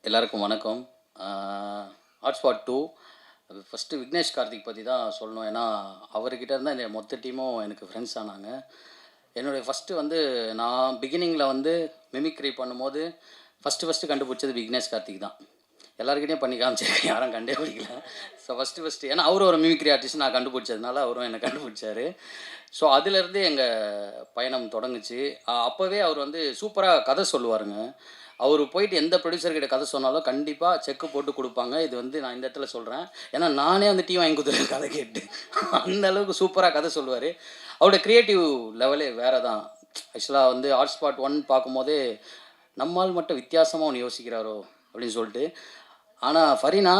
எல்லாருக்கும் வணக்கம். Hotspot 2 first Vignesh Karthik பற்றி தான் சொல்லணும். ஏன்னா அவர்கிட்ட இருந்தால் இந்த மொத்த டீமும் எனக்கு ஃப்ரெண்ட்ஸ் ஆனாங்க. என்னுடைய ஃபஸ்ட்டு வந்து நான் பிகினிங்கில் வந்து மிமிக்ரி பண்ணும்போது ஃபஸ்ட்டு கண்டுபிடிச்சது விக்னேஷ் கார்த்திக் தான். எல்லாருக்கிட்டையும் பண்ணி காமிச்சிருக்கேன், யாரும் கண்டே பிடிக்கல. ஸோ ஃபஸ்ட்டு ஏன்னா அவரும் ஒரு மிமிக்ரி ஆர்டிஸ்ட், நான் கண்டுபிடிச்சதுனால அவரும் என்னை கண்டுபிடிச்சாரு. ஸோ அதுலேருந்து எங்கள் பயணம் தொடங்குச்சு. அப்போவே அவர் வந்து சூப்பராக கதை சொல்லுவாருங்க. அவர் போயிட்டு எந்த ப்ரொடியூசர்கிட்ட கதை சொன்னாலும் கண்டிப்பாக செக்கு போட்டு கொடுப்பாங்க. இது வந்து நான் இந்த இடத்துல சொல்கிறேன், ஏன்னா நானே வந்து டீ வாங்கி கொடுத்துருக்கேன் கதை கேட்டு. அந்த அளவுக்கு சூப்பராக கதை சொல்லுவார். அவரோட க்ரியேட்டிவ் லெவலே வேறு தான். ஆக்சுவலாக வந்து ஹாட்ஸ்பாட் 1 பார்க்கும்போதே நம்மால் மட்டும் வித்தியாசமாக ஒன்று யோசிக்கிறாரோ அப்படின்னு சொல்லிட்டு. ஆனால் ஃபரீனா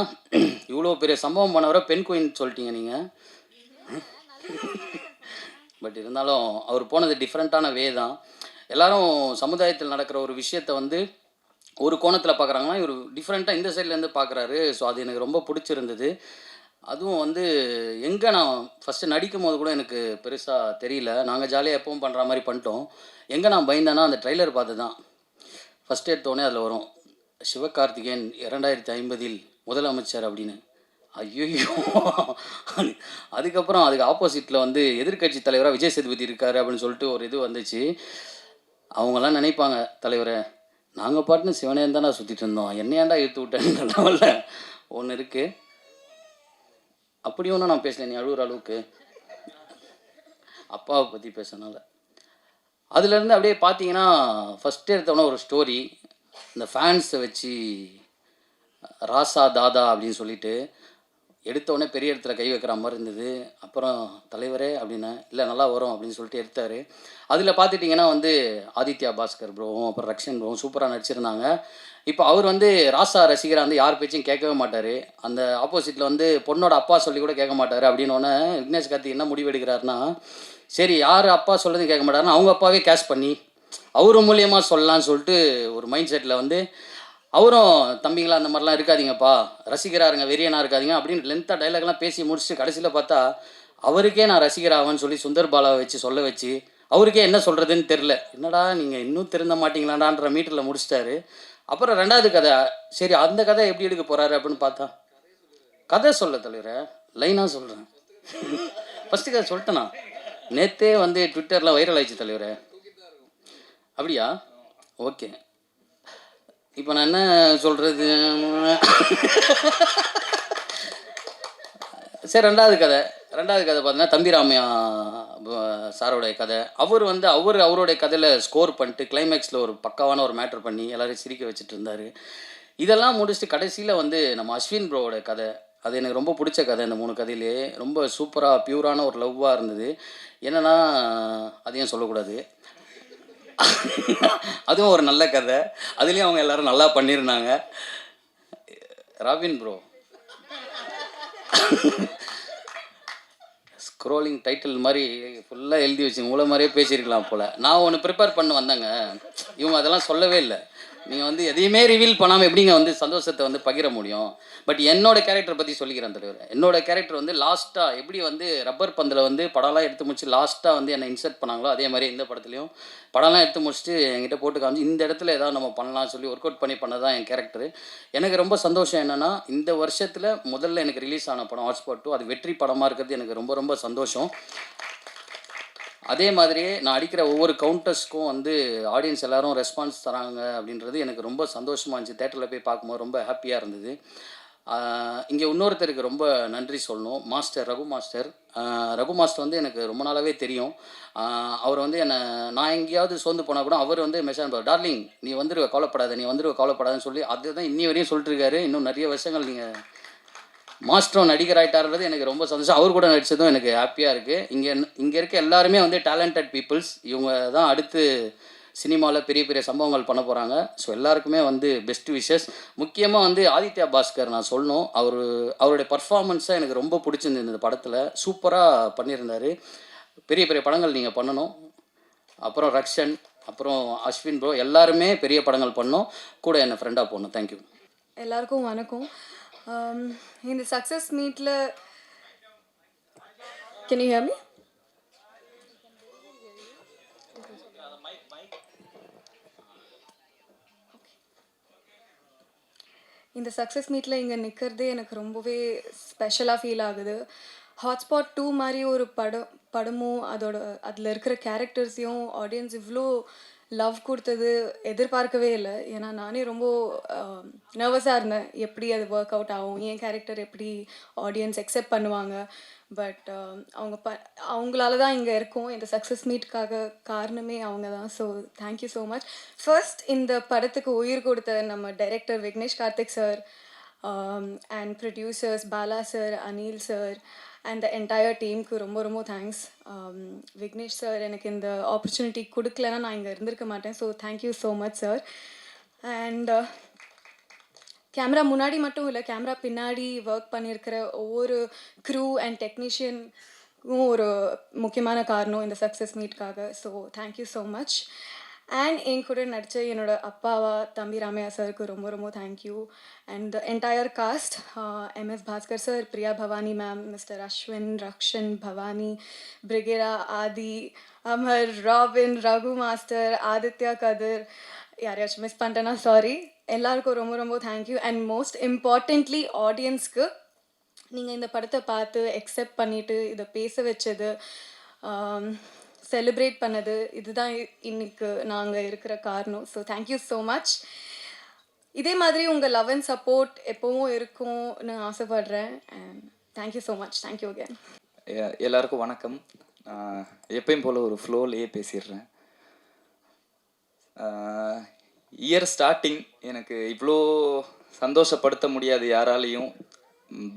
இவ்வளோ பெரிய சம்பவம் பண்ணவரை பெண் குயின் சொல்லிட்டீங்க நீங்கள். பட் இருந்தாலும் அவர் போனது டிஃப்ரெண்ட்டான வே தான். எல்லாரும் சமுதாயத்தில் நடக்கிற ஒரு விஷயத்தை வந்து ஒரு கோணத்தில் பார்க்குறாங்கன்னா, இவர் டிஃப்ரெண்ட்டாக இந்த சைட்லேருந்து பார்க்குறாரு. ஸோ அது எனக்கு ரொம்ப பிடிச்சிருந்தது. அதுவும் வந்து எங்கே நான் ஃபஸ்ட்டு நடிக்கும்போது கூட எனக்கு பெருசாக தெரியல. நாங்கள் ஜாலியாக எப்பவும் பண்ணுற மாதிரி பண்ணிட்டோம். எங்கே நான் பயந்தேன்னா அந்த ட்ரெய்லர் பார்த்து தான். ஃபஸ்ட் எடுத்தோடனே அதில் வரும், சிவகார்த்திகேயன் 2050 முதலமைச்சர் அப்படின்னு. ஐயோ! அதுக்கப்புறம் அதுக்கு ஆப்போசிட்டில் வந்து எதிர்க்கட்சி தலைவராக விஜய் சேதுபதி இருக்காரு அப்படின்னு சொல்லிட்டு ஒரு இது வந்துச்சு. அவங்களாம் நினைப்பாங்க, தலைவரை நாங்கள் பாட்டுன்னு சிவனேன்னு தானே சுற்றிட்டு இருந்தோம், என்னையாண்டா இழுத்து விட்டேன்ற லெவலில் ஒன்று இருக்குது. அப்படி ஒன்றும் நான் பேசல, நீ அழுகிற அளவுக்கு அப்பாவை பற்றி பேசுனால. அதுலேருந்து அப்படியே பார்த்தீங்கன்னா ஃபஸ்ட்டு எடுத்தோன்னே ஒரு ஸ்டோரி, இந்த ஃபேன்ஸை வச்சு ராசா தாதா அப்படின்னு சொல்லிட்டு எடுத்தோடனே பெரிய இடத்துல கை வைக்கிற மாதிரி இருந்தது. அப்புறம் தலைவரே அப்படின்னா, இல்லை நல்லா வரும் அப்படின்னு சொல்லிட்டு எடுத்தார். அதில் பார்த்துட்டிங்கன்னா வந்து ஆதித்யா பாஸ்கர் ப்ரோவும் அப்புறம் ரக்ஷன் ப்ரோவும் சூப்பராக நடிச்சிருந்தாங்க. இப்போ அவர் வந்து ராசா ரசிகராக வந்து யார் பேச்சையும் கேட்கவே மாட்டார். அந்த ஆப்போசிட்டில் வந்து பொண்ணோட அப்பா சொல்லி கூட கேட்க மாட்டார். அப்படின்னோடனே விக்னேஷ் கார்த்திக் என்ன முடிவு எடுக்கிறாருன்னா, சரி யார் அப்பா சொல்கிறதையும் கேட்க மாட்டாருன்னா அவங்க அப்பாவே கேஷ் பண்ணி அவர் மூலியமாக சொல்லலான்னு சொல்லிட்டு ஒரு மைண்ட் செட்டில் வந்து அவரும், தம்பிங்களா அந்த மாதிரிலாம் இருக்காதீங்கப்பா, ரசிகராக இருங்க, வெறியனாக இருக்காதீங்க அப்படின்னு லென்த்தாக டைலாக்லாம் பேசி முடிச்சுட்டு கடைசியில் பார்த்தா அவருக்கே நான் ரசிகராகன்னு சொல்லி சுந்தர் பாலாவை வச்சு சொல்ல வச்சு அவருக்கே என்ன சொல்கிறதுன்னு தெரில. என்னடா நீங்கள் இன்னும் திருந்த மாட்டீங்களாடான்ற மீட்டரில் முடிச்சிட்டாரு. அப்புறம் ரெண்டாவது கதை, சரி அந்த கதை எப்படி எடுக்க போகிறாரு அப்படின்னு பார்த்தா, கதை சொல்ல தலைவரை லைனாக சொல்கிறேன். ஃபஸ்ட்டு கதை சொல்லிட்டேண்ணா, நேற்றே வந்து ட்விட்டரில் வைரல் ஆயிடுச்சு தலைவரை. அப்படியா? ஓகே. இப்போ நான் என்ன சொல்கிறது, சரி ரெண்டாவது கதை பார்த்தீங்கன்னா தம்பிராமையா சாரோடைய கதை. அவர் வந்து அவருடைய கதையில் ஸ்கோர் பண்ணிட்டு கிளைமேக்ஸில் ஒரு பக்காவான ஒரு மேட்ரு பண்ணி எல்லோரையும் சிரிக்க வச்சுட்டு இருந்தார். இதெல்லாம் முடிச்சுட்டு கடைசியில் வந்து நம்ம அஸ்வின் ப்ரோவோட கதை, அது எனக்கு ரொம்ப பிடிச்ச கதை. இந்த 3 கதையிலே ரொம்ப சூப்பராக பியூரான ஒரு லவ்வாக இருந்தது. என்னென்னா அதையும் சொல்லக்கூடாது, அதுவும் ஒரு நல்ல கதை. அதுலேயும் அவங்க எல்லோரும் நல்லா பண்ணியிருந்தாங்க. ராபின் ப்ரோ ஸ்க்ரோலிங் டைட்டில் மாதிரி ஃபுல்லாக எழுதி வச்சு உங்களை மாதிரியே பேசியிருக்கலாம் போல். நான் ஒன்று ப்ரிப்பேர் பண்ண வந்தேங்க, இவங்க அதெல்லாம் சொல்லவே இல்லை. நீங்கள் வந்து எதையுமே ரிவீல் பண்ணாமல் எப்படிங்க வந்து சந்தோஷத்தை வந்து பகிர முடியும்? பட் என்னோடய கேரக்டரை பற்றி சொல்லிக்கிறேன் தலைவர். என்னோடய கேரக்டர் வந்து லாஸ்ட்டாக எப்படி வந்து ரப்பர் பந்தில் வந்து படம்லாம் எடுத்து முடிச்சு லாஸ்ட்டாக வந்து என்னை இன்சர்ட் பண்ணாங்களோ அதே மாதிரி இந்த படத்துலையும் படம்லாம் எடுத்து முடிச்சுட்டு என்கிட்ட போட்டு காமிச்சு இந்த இடத்துல ஏதாவது நம்ம பண்ணலாம்னு சொல்லி ஒர்க் அவுட் பண்ணது தான் என் கேரக்டர். எனக்கு ரொம்ப சந்தோஷம் என்னென்னா, இந்த வருஷத்தில் முதல்ல எனக்கு ரிலீஸ் ஆன படம் ஹாட்ஸ்பாட் 2, அது வெற்றி படமாக இருக்கிறது எனக்கு ரொம்ப ரொம்ப சந்தோஷம். அதே மாதிரியே நான் அடிக்கிற ஒவ்வொரு கவுண்டர்ஸ்க்கும் வந்து ஆடியன்ஸ் எல்லோரும் ரெஸ்பான்ஸ் தராங்க அப்படின்றது எனக்கு ரொம்ப சந்தோஷமாக இருந்துச்சு. தேட்டரில் போய் பார்க்கும்போது ரொம்ப ஹாப்பியாக இருந்தது. இங்கே இன்னொருத்தருக்கு ரொம்ப நன்றி சொல்லணும், master Raghu master. Raghu master வந்து எனக்கு ரொம்ப நாளாகவே தெரியும். அவர் வந்து நான் எங்கேயாவது சோர்ந்து போனால் கூட அவர் வந்து மெசேஜ் பண்ணுவார், டார்லிங் நீ வந்துடுவ கவலைப்படாத, நீ வந்துடுவ கவலைப்படாதுன்னு சொல்லி அதுதான் இன்னி வரையும் சொல்லிட்டுருக்காரு. இன்னும் நிறைய வருஷங்கள் நீங்கள் மாஸ்டரும் நடிகர் ஆகிட்டார்ன்றது எனக்கு ரொம்ப சந்தோஷம். அவர் கூட நடித்ததும் எனக்கு ஹாப்பியாக இருக்குது. இங்கே இருக்க எல்லாருமே வந்து டேலண்டட் பீப்புள்ஸ். இவங்க தான் அடுத்து சினிமாவில் பெரிய பெரிய சம்பவங்கள் பண்ண போகிறாங்க. ஸோ எல்லாருக்குமே வந்து பெஸ்ட் விஷஸ். முக்கியமாக வந்து ஆதித்யா பாஸ்கர் நான் சொல்லணும், அவருடைய பர்ஃபார்மன்ஸை எனக்கு ரொம்ப பிடிச்சிருந்தது. இந்த படத்தில் சூப்பராக பண்ணியிருந்தார். பெரிய பெரிய படங்கள் நீங்கள் பண்ணணும். அப்புறம் ரக்ஷன், அப்புறம் அஸ்வின் ப்ரோ, எல்லாருமே பெரிய படங்கள் பண்ணோம், கூட என்னை ஃப்ரெண்டாக போடணும். தேங்க்யூ. எல்லாருக்கும் வணக்கம். இந்த சக்ஸஸ் மீட்டில் கேன் யூ ஹியர் மீ? இந்த சக்ஸஸ் மீட்டில் இங்கே நிற்கிறதே எனக்கு ரொம்பவே ஸ்பெஷலாக ஃபீல் ஆகுது. ஹாட்ஸ்பாட் 2 மாதிரி ஒரு படமும் அதில் இருக்கிற கேரக்டர்ஸையும் ஆடியன்ஸ் இவ்வளோ லவ் கொடுத்தது எதிர்பார்க்கவே இல்லை. ஏன்னா நானே ரொம்ப நர்வஸாக இருந்தேன், எப்படி அது ஒர்க் அவுட் ஆகும், என் கேரக்டர் எப்படி ஆடியன்ஸ் அக்செப்ட் பண்ணுவாங்க. பட் அவங்களால தான் இங்கே இருக்கோம். இந்த சக்ஸஸ் மீட்காக காரணமே அவங்க தான். So thank you so much. First இந்த படத்துக்கு உயிர் கொடுத்த நம்ம director Vignesh Karthik sir and producers Bala sir, Anil sir and the entire டீமுக்கு ரொம்ப ரொம்ப தேங்க்ஸ். விக்னேஷ் சார் எனக்கு இந்த ஆப்பர்ச்சுனிட்டி கொடுக்கலன்னா நான் இங்கே இருந்திருக்க மாட்டேன். So thank you so much sir. And camera முன்னாடி மட்டும் இல்லை, கேமரா பின்னாடி ஒர்க் பண்ணியிருக்கிற ஒவ்வொரு க்ரூ அண்ட் டெக்னீஷியனுக்கும் ஒரு முக்கியமான காரணம் இந்த சக்ஸஸ் மீட்காக. So thank you so much. And என் கூட நடித்த என்னோட அப்பாவா தம்பி ராமையா சாருக்கு ரொம்ப ரொம்ப thank you. And the entire cast, MS Bhaskar sir, Priya Bhavani ma'am, mister Ashwin, Rakshan, Bhavani, Brigida, Aadhi, Amar, Robin, Raghu master, Aditya, Kathir, யாரையாச்சும் மிஸ் பண்ணிட்டேன்னா சாரி. எல்லாருக்கும் ரொம்ப ரொம்ப தேங்க்யூ. அண்ட் மோஸ்ட் இம்பார்ட்டண்ட்லி ஆடியன்ஸ்க்கு நீங்கள் இந்த படத்தை பார்த்து அக்செப்ட் பண்ணிவிட்டு இதை பேச வச்சது, செலிப்ரேட் பண்ணது, இதுதான் இன்னைக்கு நாங்கள் இருக்கிற காரணம். So thank you so much. இதே மாதிரி உங்கள் லவ் அண்ட் சப்போர்ட் எப்போவும் இருக்கும்னு ஆசைப்படுறேன். And thank you so much. Thank you again. எல்லாருக்கும் வணக்கம். எப்பயும் போல் ஒரு ஃப்ளோலேயே பேசிடுறேன். இயர் ஸ்டார்டிங் எனக்கு இவ்வளோ சந்தோஷப்படுத்த முடியாது யாராலையும்.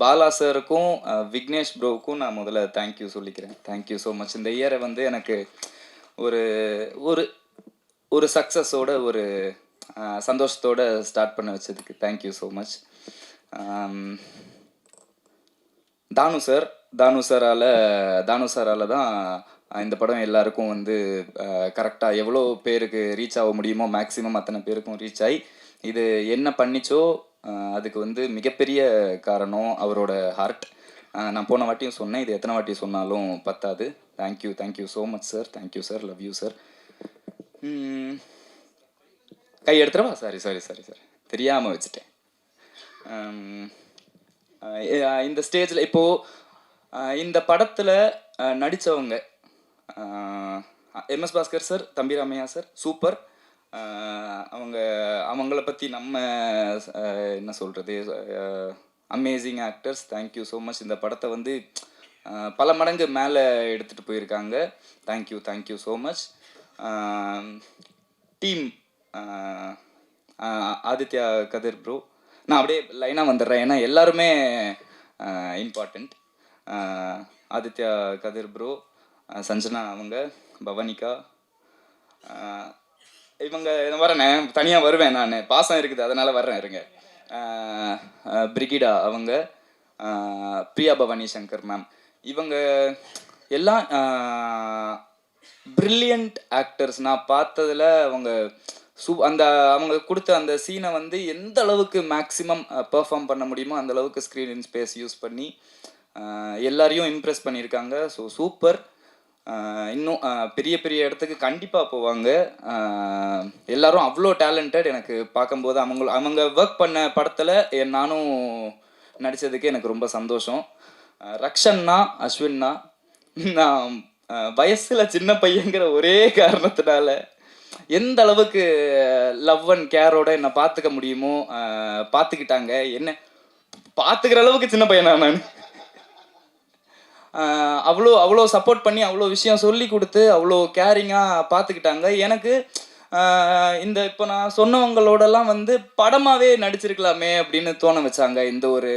பாலா சாருக்கும் விக்னேஷ் ப்ரோவுக்கும் நான் முதல்ல தேங்க்யூ சொல்லிக்கிறேன். Thank you so much. இந்த இயரை வந்து எனக்கு ஒரு ஒரு ஒரு சக்ஸஸோட ஒரு சந்தோஷத்தோடு ஸ்டார்ட் பண்ண வச்சதுக்கு தேங்க்யூ ஸோ மச். தானு சாரால் தான் இந்த படம் எல்லாருக்கும் வந்து கரெக்டாக எவ்வளோ பேருக்கு ரீச் ஆக முடியுமோ மேக்ஸிமம் அத்தனை பேருக்கும் ரீச் ஆகி இது என்ன பண்ணிச்சோ அதுக்கு வந்து மிகப்பெரிய காரணம் அவரோட ஹார்ட். நான் போன வாட்டியும் சொன்னேன், இது எத்தனை வாட்டி சொன்னாலும் பத்தாது. Thank you so much sir. Thank you sir. Love you sir. கை எடுத்துறவா? சாரி தெரியாமல் வச்சுட்டேன். இந்த ஸ்டேஜில் இப்போது இந்த படத்தில் நடித்தவங்க எம்எஸ் பாஸ்கர் சார், தம்பி ராமையா சார் சூப்பர். அவங்கள பற்றி நம்ம என்ன சொல்கிறது, amazing actors. Thank you so much. இந்த படத்தை வந்து பல மடங்கு மேலே எடுத்துகிட்டு போயிருக்காங்க. Thank you so much. Team Aditya, Kathir bro, நான் அப்படியே லைனாக வந்துடுறேன் ஏன்னா எல்லாருமே இம்பார்ட்டண்ட். ஆதித்யா, கதிர் ப்ரோ, சஞ்சனா, அவங்க பவனிகா, இவங்க வரேண்ணே, தனியாக வருவேன் நான், பாசம் இருக்குது அதனால் வர்றேன் இருங்க. பிரிகிடா அவங்க, பிரியா பவானி சங்கர் மேம், இவங்க எல்லாம் பிரில்லியன்ட் ஆக்டர்ஸ். நான் பார்த்ததில் அவங்க அவங்க கொடுத்த அந்த சீனை வந்து எந்த அளவுக்கு மேக்ஸிமம் பெர்ஃபார்ம் பண்ண முடியுமோ அந்த அளவுக்கு ஸ்க்ரீன் ஸ்பேஸ் யூஸ் பண்ணி எல்லாரையும் இம்ப்ரெஸ் பண்ணியிருக்காங்க. So super. இன்னும் பெரிய பெரிய இடத்துக்கு கண்டிப்பாக போவாங்க. எல்லாரும் அவ்வளோ டேலண்டட். எனக்கு பார்க்கும்போது அவங்க ஒர்க் பண்ண படத்தில் நானும் நடித்ததுக்கு எனக்கு ரொம்ப சந்தோஷம். ரக்ஷன்னா, அஸ்வின்னா, நான் வயசில் சின்ன பையங்கிற ஒரே காரணத்தினால எந்த அளவுக்கு லவ் அண்ட் கேரோட என்னை பார்த்துக்க முடியுமோ பார்த்துக்கிட்டாங்க. என்ன பார்த்துக்கிற அளவுக்கு சின்ன பையனா நான். அவ்வளோ சப்போர்ட் பண்ணி அவ்வளோ விஷயம் சொல்லி கொடுத்து அவ்வளோ கேரிங்காக பார்த்துக்கிட்டாங்க. எனக்கு இந்த இப்போ நான் சொன்னவங்களோடலாம் வந்து படமாகவே நடிச்சிருக்கலாமே அப்படின்னு தோண வச்சாங்க. இந்த ஒரு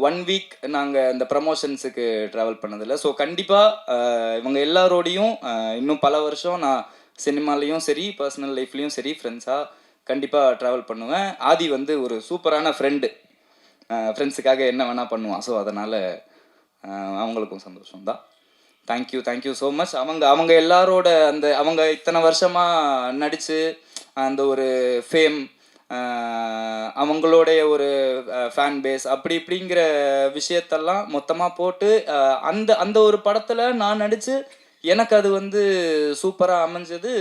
1 வீக் நாங்கள் இந்த ப்ரமோஷன்ஸுக்கு ட்ராவல் பண்ணதில்லை. ஸோ கண்டிப்பாக இவங்க எல்லாரோடையும் இன்னும் பல வருஷம் நான் சினிமாலேயும் சரி பர்சனல் லைஃப்லேயும் சரி ஃப்ரெண்ட்ஸாக கண்டிப்பாக ட்ராவல் பண்ணுவேன். ஆதி வந்து ஒரு சூப்பரான ஃப்ரெண்டு, ஃப்ரெண்ட்ஸுக்காக என்ன வேணால் பண்ணுவான். ஸோ அதனால் அவங்களுக்கும் சந்தோஷம்தான். Thank you so much. அவங்க எல்லாரோட அவங்க இத்தனை வருஷமாக நடித்து அந்த ஒரு ஃபேம், அவங்களுடைய ஒரு ஃபேன் பேஸ் அப்படி இப்படிங்கிற விஷயத்தெல்லாம் மொத்தமாக போட்டு அந்த ஒரு படத்தில் நான் நடித்து எனக்கு அது வந்து சூப்பராக அமைஞ்சது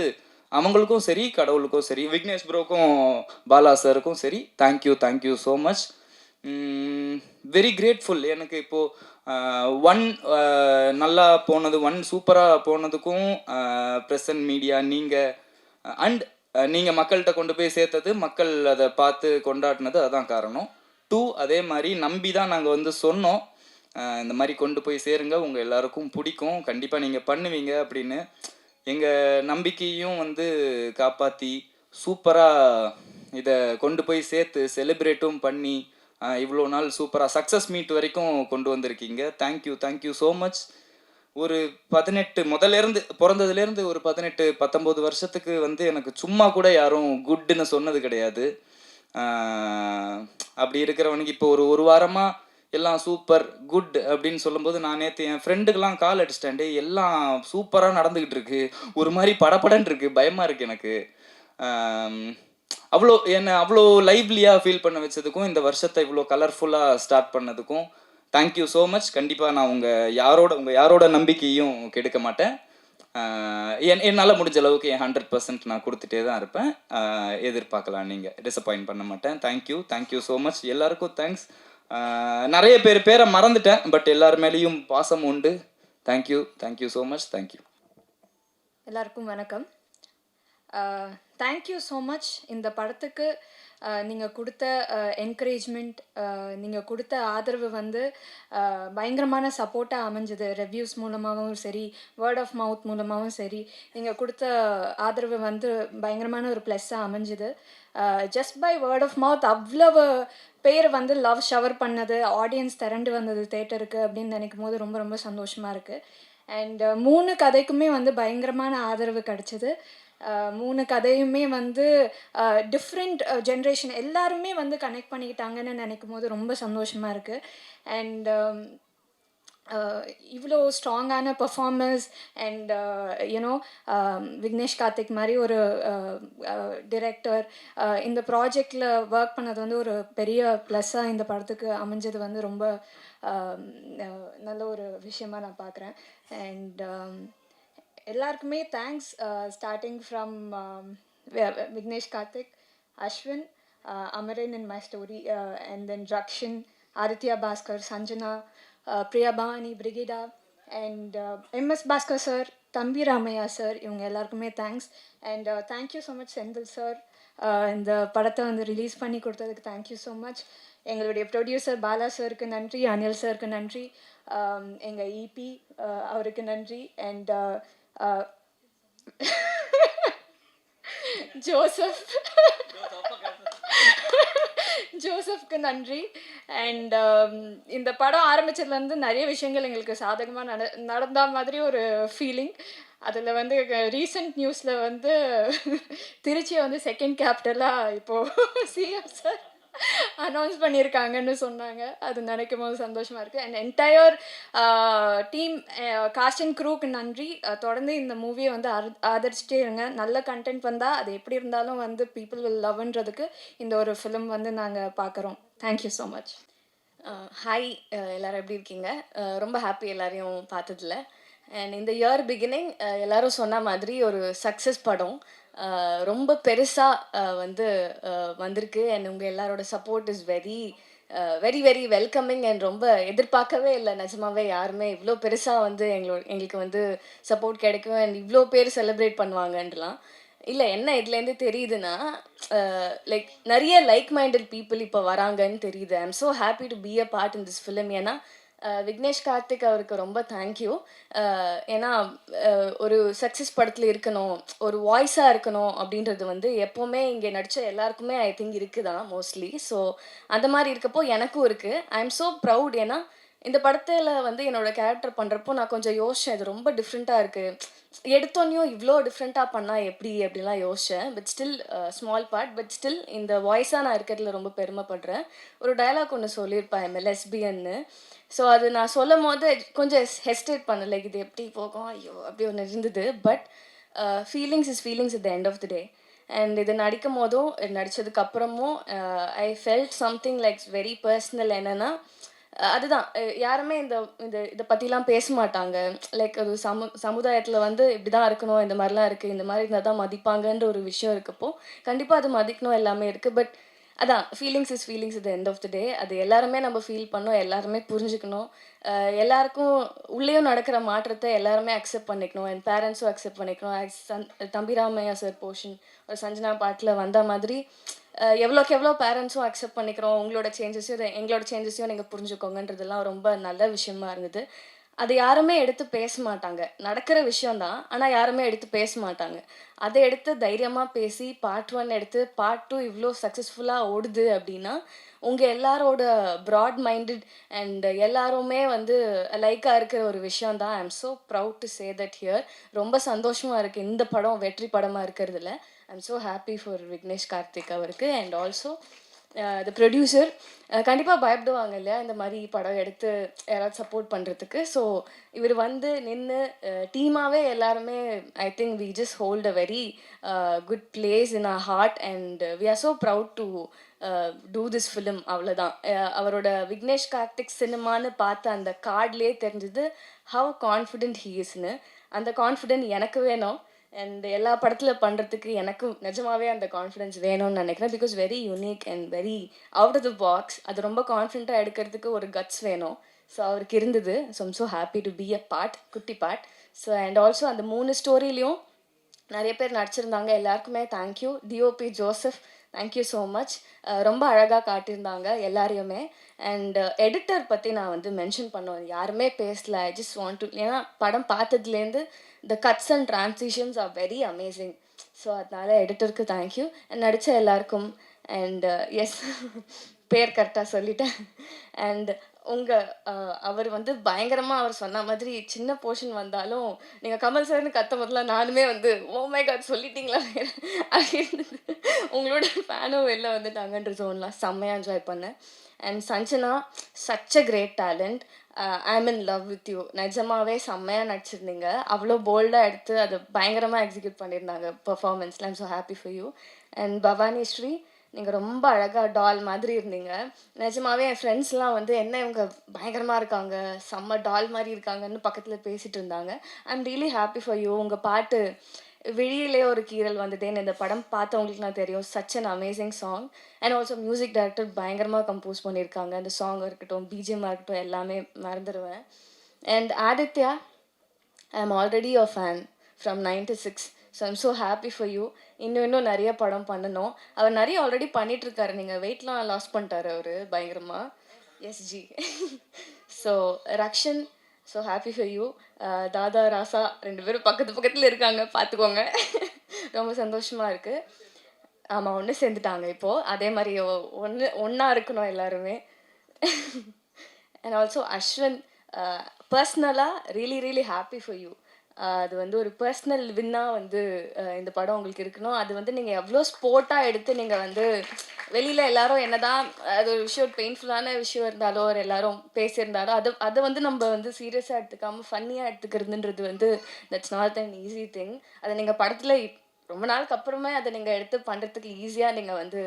அவங்களுக்கும் சரி, கடவுளுக்கும் சரி, விக்னேஷ் ப்ரோக்கும் பாலா சாருக்கும் சரி, thank you so much. Very grateful. எனக்கு இப்போது ஒன் நல்லா போனது, ஒன் சூப்பராக போனதுக்கும் ப்ரெசன்ட் மீடியா நீங்கள் அண்ட் நீங்கள் மக்கள்கிட்ட கொண்டு போய் சேர்த்தது, மக்கள் அதை பார்த்து கொண்டாடினது, அதான் காரணம். 2 அதே மாதிரி நம்பி தான் நாங்கள் வந்து சொன்னோம், இந்த மாதிரி கொண்டு போய் சேருங்க, உங்கள் எல்லாருக்கும் பிடிக்கும், கண்டிப்பாக நீங்கள் பண்ணுவீங்க அப்படின்னு. எங்கள் நம்பிக்கையும் வந்து காப்பாற்றி சூப்பராக இதை கொண்டு போய் சேர்த்து செலிப்ரேட்டும் பண்ணி இவ்வளோ நாள் சூப்பராக சக்ஸஸ் மீட் வரைக்கும் கொண்டு வந்திருக்கீங்க. Thank you so much. ஒரு 18 முதல்லேருந்து பிறந்ததுலேருந்து ஒரு 18-19 வருஷத்துக்கு வந்து எனக்கு சும்மா கூட யாரும் குட்டுன்னு சொன்னது கிடையாது. அப்படி இருக்கிறவனுக்கு இப்போ ஒரு வாரமாக எல்லாம் சூப்பர் குட் அப்படின்னு சொல்லும்போது, நான் நேற்று என் ஃப்ரெண்டுக்கெலாம் கால் அடிச்சிட்டேன், டே எல்லாம் சூப்பராக நடந்துக்கிட்டு இருக்கு, ஒரு மாதிரி படபடன்னு இருக்குது, பயமாக இருக்குது எனக்கு. அவ்வளோ லைவ்லியாக ஃபீல் பண்ண வச்சதுக்கும், இந்த வருஷத்தை இவ்வளோ கலர்ஃபுல்லாக ஸ்டார்ட் பண்ணதுக்கும் தேங்க்யூ ஸோ மச். கண்டிப்பாக நான் உங்கள் யாரோட நம்பிக்கையும் கெடுக்க மாட்டேன். என்னால் முடிஞ்ச அளவுக்கு என் 100% நான் கொடுத்துட்டே தான் இருப்பேன். எதிர்பார்க்கலாம், நீங்கள் டிசப்பாயிண்ட் பண்ண மாட்டேன். Thank you so much. எல்லாருக்கும் தேங்க்ஸ். நிறைய பேரை மறந்துட்டேன், பட் எல்லார் மேலேயும் பாசம் உண்டு. Thank you so much. தேங்க்யூ. எல்லாருக்கும் வணக்கம். Thank you so much. இந்த படத்துக்கு நீங்கள் கொடுத்த என்கரேஜ்மெண்ட், நீங்கள் கொடுத்த ஆதரவு வந்து பயங்கரமான சப்போர்ட்டாக அமைஞ்சது. ரிவ்யூஸ் மூலமாகவும் சரி, வேர்ட் ஆஃப் மவுத் மூலமாகவும் சரி, நீங்கள் கொடுத்த ஆதரவு வந்து பயங்கரமான ஒரு ப்ளஸ்ஸாக அமைஞ்சுது. Just by word of mouth அவ்வளவு பேர் வந்து லவ் ஷவர் பண்ணது, ஆடியன்ஸ் திரண்டு வந்தது தேட்டருக்கு அப்படின்னு நினைக்கும் போது ரொம்ப ரொம்ப சந்தோஷமாக இருக்குது. அண்ட் 3 கதைக்குமே வந்து பயங்கரமான ஆதரவு கிடச்சிது. 3 கதையுமே வந்து டிஃப்ரெண்ட் ஜென்ரேஷன் எல்லாருமே வந்து கனெக்ட் பண்ணிக்கிட்டாங்கன்னு நினைக்கும் போது ரொம்ப சந்தோஷமாக இருக்குது. அண்ட் இவ்வளோ ஸ்ட்ராங்கான performance and you know Vignesh Karthik மாதிரி ஒரு டிரெக்டர் இந்த ப்ராஜெக்டில் ஒர்க் பண்ணது வந்து ஒரு பெரிய ப்ளஸ்ஸாக இந்த படத்துக்கு அமைஞ்சது வந்து ரொம்ப நல்ல ஒரு விஷயமாக நான் பார்க்குறேன். அண்ட் எல்லாருக்குமே thanks, starting from Vignesh Karthik, Ashwin, Amaran in my story, and then Rakshan, Aditya Bhaskar, Sanjana, Priya Bhavani, Brigida, and MS Bhaskar sir, தம்பி ராமையா சார், இவங்க எல்லாருக்குமே thanks. And thank you so much Senthil sir, இந்த படத்தை வந்து ரிலீஸ் பண்ணி கொடுத்ததுக்கு தேங்க்யூ ஸோ மச். எங்களுடைய ப்ரொடியூசர் பாலா சாருக்கு நன்றி, அனில் சாருக்கு நன்றி, எங்கள் இபி அவருக்கு நன்றி, அண்ட் ஜோசப்க்கு நன்றி. அண்ட் இந்த படம் ஆரம்பிச்சதுலேருந்து நிறைய விஷயங்கள் எங்களுக்கு சாதகமாக நடந்த மாதிரி ஒரு ஃபீலிங். அதில் வந்து ரீசெண்ட் நியூஸில் வந்து திருச்சியை வந்து செகண்ட் கேபிட்டலாக இப்போது சிஎம் சார் அனௌன்ஸ் பண்ணியிருக்காங்கன்னு சொன்னாங்க. அது நினைக்கும் போது சந்தோஷமாக இருக்குது. And entire team, cast and க்ரூக்கு நன்றி. தொடர்ந்து இந்த மூவியை வந்து ஆதரிச்சிட்டே இருங்க. நல்ல கண்டென்ட் வந்தால் அது எப்படி இருந்தாலும் வந்து பீப்புள் வில் லவ்ன்றதுக்கு இந்த ஒரு ஃபிலிம் வந்து நாங்கள் பார்க்குறோம். Thank you so much. ஹாய், எல்லோரும் எப்படி இருக்கீங்க? ரொம்ப ஹாப்பி எல்லாரையும் பார்த்ததில்ல. அண்ட் இந்த இயர் பிகினிங் எல்லோரும் சொன்ன மாதிரி ஒரு சக்ஸஸ் படம் ரொம்ப பெருசாக வந்து வந்திருக்கு. அண்ட் உங்கள் எல்லாரோட support is very very welcoming. And ரொம்ப எதிர்பார்க்கவே இல்லை நிஜமாவே யாருமே இவ்வளோ பெருசாக வந்து எங்களுக்கு வந்து சப்போர்ட் கிடைக்கும் அண்ட் இவ்வளோ பேர் செலிப்ரேட் பண்ணுவாங்கன்றலாம் இல்லை. என்ன இதுலேருந்து தெரியுதுன்னா, லைக் நிறைய லைக் மைண்டட் பீப்புள் இப்போ வராங்கன்னு தெரியுது. ஐ am so happy to be a part in this film. ஏன்னா விக்னேஷ் கார்த்திக் அவருக்கு ரொம்ப தேங்க்யூ. ஏன்னா ஒரு சக்ஸஸ் படத்தில் இருக்கணும், ஒரு வாய்ஸாக இருக்கணும் அப்படின்றது வந்து எப்போவுமே இங்கே நடித்த எல்லாருக்குமே ஐ திங்க் இருக்குதான் மோஸ்ட்லி. ஸோ அந்த மாதிரி இருக்கப்போ எனக்கும் இருக்குது. ஐ எம் ஸோ ப்ரவுட். ஏன்னா இந்த படத்தில் வந்து என்னோடய கேரக்டர் பண்ணுறப்போ நான் கொஞ்சம் யோசித்தேன், இது ரொம்ப டிஃப்ரெண்ட்டாக இருக்குது, எடுத்தோன்னையும் இவ்வளோ டிஃப்ரெண்ட்டாக பண்ணால் எப்படி அப்படிலாம் யோசித்தேன். But still small part, but still இந்த வாய்ஸாக நான் இருக்கிறதுல ரொம்ப பெருமைப்படுறேன். ஒரு டயலாக் ஒன்று சொல்லியிருப்பேன், எம்எல்எஸ்பின்னு. ஸோ அது நான் சொல்லும் போது கொஞ்சம் ஹெஸ்டேட் பண்ண, லைக் இது எப்படி போகும் ஐயோ அப்படி ஒன்று இருந்தது. But feelings is feelings at the end of the day. And இது நடிக்கும் போதும் நடித்ததுக்கப்புறமும் I felt something like very personal. என்னென்னா அதுதான் யாருமே இந்த இந்த இதை பற்றிலாம் பேச மாட்டாங்க. லைக் அது சமுதாயத்தில் வந்து இப்படி தான் இருக்கணும், இந்த மாதிரிலாம் இருக்குது, இந்த மாதிரி இருந்தால் தான் மதிப்பாங்கன்ற ஒரு விஷயம் இருக்கப்போ கண்டிப்பாக அது மதிக்கணும் எல்லாமே இருக்குது. பட் அதான் feelings is feelings the end of the day. அது எல்லாருமே நம்ம ஃபீல் பண்ணோம், எல்லாருமே புரிஞ்சுக்கணும். எல்லாருக்கும் உள்ளேயும் நடக்கிற மாற்றத்தை எல்லாருமே அக்செப்ட் பண்ணிக்கணும். என் பேரண்ட்ஸும் அக்செப்ட் பண்ணிக்கணும். தம்பிராமையா சார் போர்ஷன் ஒரு சஞ்சனா பாட்டில் வந்த மாதிரி எவ்வளோக்கு எவ்வளோ பேரண்ட்ஸும் அக்செப்ட் பண்ணிக்கிறோம், உங்களோட சேஞ்சஸையும் எங்களோட சேஞ்சஸையும் நீங்கள் புரிஞ்சுக்கோங்கன்றதெல்லாம் ரொம்ப நல்ல விஷயமா இருந்தது. அது யாருமே எடுத்து பேச மாட்டாங்க. நடக்கிற விஷயம்தான், ஆனால் யாருமே எடுத்து பேச மாட்டாங்க. அதை எடுத்து தைரியமாக பேசி பார்ட் 1 எடுத்து பார்ட் 2 இவ்வளோ சக்ஸஸ்ஃபுல்லாக ஓடுது அப்படின்னா, உங்கள் எல்லாரோட ப்ராட் மைண்டட் அண்ட் எல்லாருமே வந்து லைக்காக இருக்கிற ஒரு விஷயம் தான். I am so proud to say that here. ரொம்ப சந்தோஷமாக இருக்குது இந்த படம் வெற்றி படமாக இருக்கிறதுல. I am so happy for Vignesh Karthik அவருக்கு. அண்ட் ஆல்சோ த ப்ரொடியூசர் கண்டிப்பாக பயப்படுவாங்க இல்லையா இந்த மாதிரி படம் எடுத்து யாராவது சப்போர்ட் பண்ணுறதுக்கு. ஸோ இவர் வந்து நின்று டீமாகவே எல்லாருமே I think we just hold a very good place in a heart and we are so proud to do this film. அவ்வளோதான். அவரோட விக்னேஷ் கார்த்திக் சினிமான்னு பார்த்த அந்த கார்ட்லேயே தெரிஞ்சது ஹவ் கான்ஃபிடென்ட் ஹீ இஸ்னு. அந்த கான்ஃபிடென்ட் எனக்கு வேணும். அண்ட் எல்லா படத்தில் பண்ணுறதுக்கு எனக்கும் நிஜமாவே அந்த கான்ஃபிடென்ஸ் வேணும்னு நினைக்கிறேன். Because very unique and very out of the box. அது ரொம்ப கான்ஃபிடென்ட்டாக எடுக்கிறதுக்கு ஒரு கட்ஸ் வேணும். ஸோ அவருக்கு இருந்தது. So I'm so happy to be a part, குட்டி பார்ட். ஸோ அண்ட் ஆல்சோ அந்த 3 ஸ்டோரிலையும் நிறைய பேர் நடிச்சிருந்தாங்க. எல்லாருக்குமே thank you. DOP Joseph thank you so much. ரொம்ப அழகாக காட்டியிருந்தாங்க எல்லாரையுமே. அண்ட் எடிட்டர் பற்றி நான் வந்து மென்ஷன் பண்ணுவேன், யாருமே பேசல. ஐ ஜஸ்ட் வாண்ட் டு, ஏன்னா படம் பார்த்ததுலேருந்து the cuts and transitions are very amazing. So அதனால எடிட்டருக்கு தேங்க்யூ. நடித்த எல்லாருக்கும் அண்ட் எஸ் பேர் கரெக்டாக சொல்லிட்டேன். அண்ட் அவர் வந்து பயங்கரமாக அவர் சொன்ன மாதிரி சின்ன போர்ஷன் வந்தாலும் நீங்கள் கமல் சார்னு கத்த முதல்ல நானுமே வந்து ஓ மை காட் சொல்லிட்டீங்களா அப்படின்னு உங்களோட ஃபேனும் வெளில வந்துட்டாங்கன்ற ஜோன்லாம் செம்மையாக என்ஜாய் பண்ணேன். And Sanjana such a great talent. I am in love with you. நிஜமாவே செம்மையாக நடிச்சிருந்தீங்க. அவ்வளோ போல்டாக எடுத்து அதை பயங்கரமாக எக்ஸிக்யூட் பண்ணியிருந்தாங்க பர்ஃபார்மன்ஸில். I'm so happy for you. And Bhavani Sri நீங்கள் ரொம்ப அழகாக டால் மாதிரி இருந்தீங்க. நிஜமாவே என் ஃப்ரெண்ட்ஸ்லாம் வந்து என்ன இவங்க பயங்கரமாக இருக்காங்க, செம்ம டால் மாதிரி இருக்காங்கன்னு பக்கத்தில் பேசிகிட்டு இருந்தாங்க. I am really happy for you. உங்கள் பாட்டு விழியிலே ஒரு கீரல் வந்ததேன்னு இந்த படம் பார்த்தவங்களுக்கு நான் தெரியும். Such an amazing song. And also music director பயங்கரமாக கம்போஸ் பண்ணியிருக்காங்க. அந்த சாங் இருக்கட்டும், பிஜிஎம்மாக இருக்கட்டும், எல்லாமே மறந்துடுவேன். And Aditya, I am already your fan from 96. So I'm so happy for you. இன்னும் நிறைய படம் பண்ணணும். அவர் நிறைய ஆல்ரெடி பண்ணிகிட்ருக்காரு. நீங்கள் வெயிட்லாம் லாஸ் பண்ணிட்டாரு அவர் பயங்கரமாக. SG. So Rakshan, so happy for you. தாதா ராசா 2 பேரும் பக்கத்தில் இருக்காங்க, பார்த்துக்கோங்க. ரொம்ப சந்தோஷமாக இருக்குது. ஆமாம், ஒன்று சேர்ந்துட்டாங்க இப்போது. அதே மாதிரி ஒன்றா இருக்கணும் எல்லாருமே. அண்ட் ஆல்சோ அஸ்வின், பர்ஸ்னலாக really really happy for you. அது வந்து ஒரு பர்சனல் வின்னாக வந்து இந்த படம் உங்களுக்கு இருக்கணும். அது வந்து நீங்கள் எவ்வளோ ஸ்போர்ட்டாக எடுத்து நீங்கள் வந்து வெளியில் எல்லாரும் என்னதான் அது ஒரு விஷயம் பெயின்ஃபுல்லான விஷயம் இருந்தாலோ ஒரு எல்லாரும் பேசியிருந்தாலோ அதை வந்து நம்ம வந்து சீரியஸாக எடுத்துக்காமல் ஃபன்னியாக எடுத்துக்கிறதுன்றது வந்து that's not an easy thing. அதை நீங்கள் படத்தில் ரொம்ப நாளுக்கு அப்புறமே அதை நீங்கள் எடுத்து பண்ணுறதுக்கு ஈஸியாக நீங்கள் வந்து